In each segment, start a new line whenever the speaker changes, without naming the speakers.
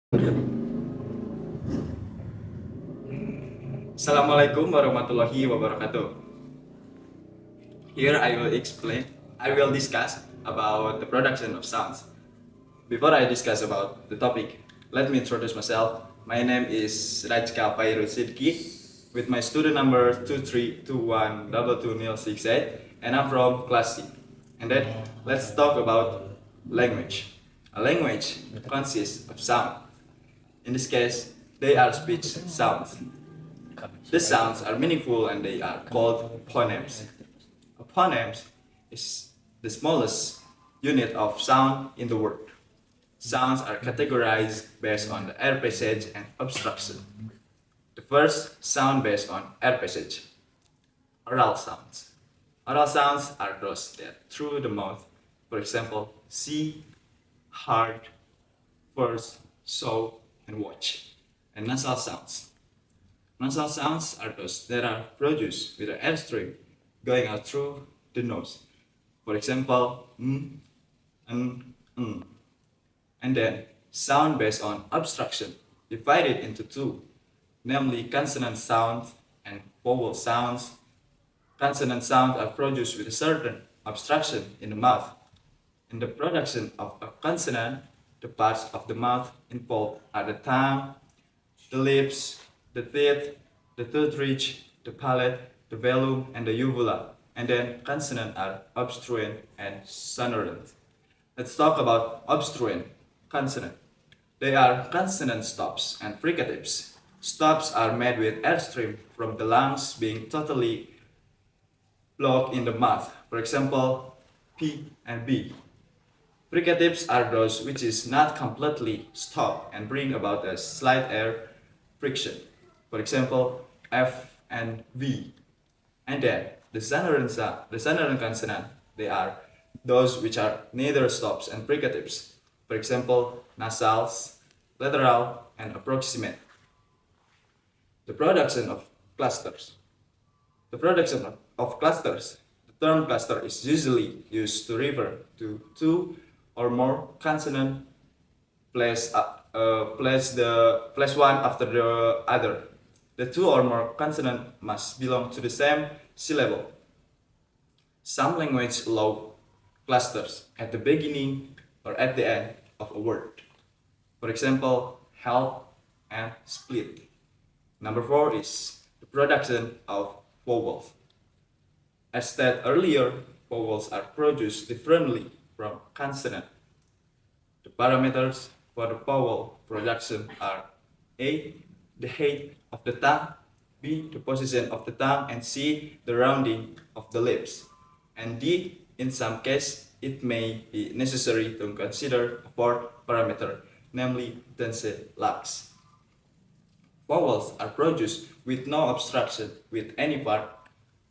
Assalamualaikum warahmatullahi wabarakatuh. Here I will discuss about the production of sounds. Before I discuss about the topic, let me introduce myself. My name is Radzka with my student number 2321222068, and I'm from class C. And then let's talk about language. A language consists of sound. In this case, they are speech sounds. The sounds are meaningful and they are called phonemes. A phoneme is the smallest unit of sound in the world. Sounds are categorized based on the air passage and obstruction. The first sound based on air passage. Oral sounds. Oral sounds are those that through the mouth. For example, see, heard, first, saw, and watch. And nasal sounds. Nasal sounds are those that are produced with an airstream going out through the nose. For example, and mm. And then sound based on obstruction, divided into two, namely consonant sounds and vowel sounds. Consonant sounds are produced with a certain obstruction in the mouth. In the production of a consonant, the parts of the mouth involved are the tongue, the lips, the teeth, the tooth ridge, the palate, the velum, and the uvula. And then consonants are obstruent and sonorant. Let's talk about obstruent consonant. They are consonant stops and fricatives. Stops are made with airstream from the lungs being totally blocked in the mouth. For example, P and B. Fricatives are those which is not completely stopped and bring about a slight air friction. For example, F and V. And then the sonorant consonant, they are those which are neither stops and fricatives. For example, nasals, lateral, and approximate. The production of clusters. The production of clusters. The term cluster is usually used to refer to two or more consonants placed one after the other. The two or more consonants must belong to the same syllable. Some languages allow clusters at the beginning or at the end of a word. For example, help and split. Number 4 is the production of vowels. As said earlier, vowels are produced differently from consonant. The parameters for the vowel production are A, the height of the tongue, B, the position of the tongue, and C, the rounding of the lips. And D, in some cases, it may be necessary to consider a fourth parameter, namely tense lax. Vowels are produced with no obstruction with any part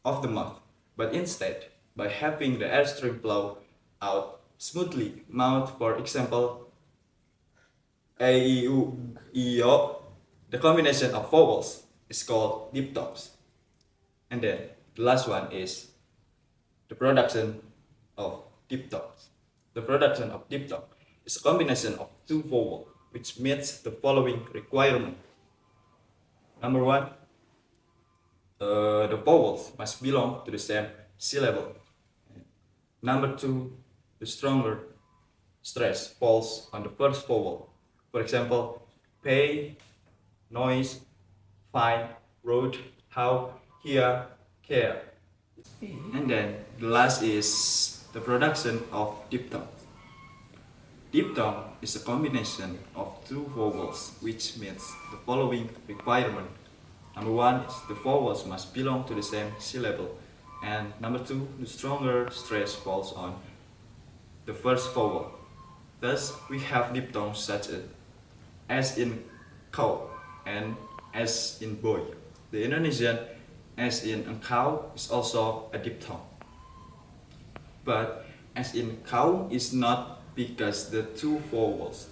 of the mouth, but instead by having the airstream flow out smoothly. Mouth, for example, A, I, U, I, O. The combination of vowels is called diphthongs. And then the last one is the production of diphthongs. The production of diphthong is a combination of two vowels which meets the following requirement. Number 1, the vowels must belong to the same syllable. Number 2, the stronger stress falls on the first vowel. For example, pay, noise, fine, road, how, here, care. And then the last is the production of diphthong. Diphthong is a combination of two vowels which meets the following requirement. Number 1 is the vowels must belong to the same syllable. And number 2, the stronger stress falls on the first vowel. Thus, we have diphthongs such as in cow and as in boy. The Indonesian as in engkau is also a diphthong. But as in cow is not because the two vowels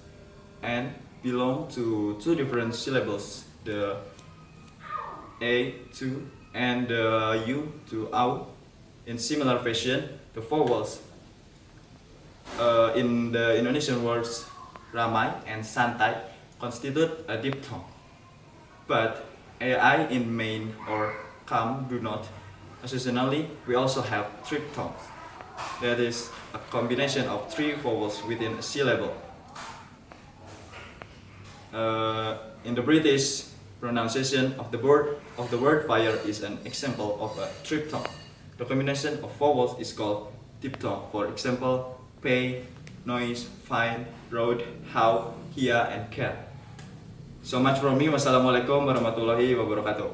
and belong to two different syllables, the A to and the U to au. In similar fashion, the vowels in the Indonesian words ramai and santai constitute a diphthong, but AI in main or come do not. Occasionally, we also have triphthongs. That is a combination of 3 vowels within a syllable. In the British pronunciation of the word fire is an example of a triphthong. The combination of vowels is called diphthong. For example, pay, noise, fine, road, how, here, and cat. So much from me. Wassalamualaikum warahmatullahi wabarakatuh.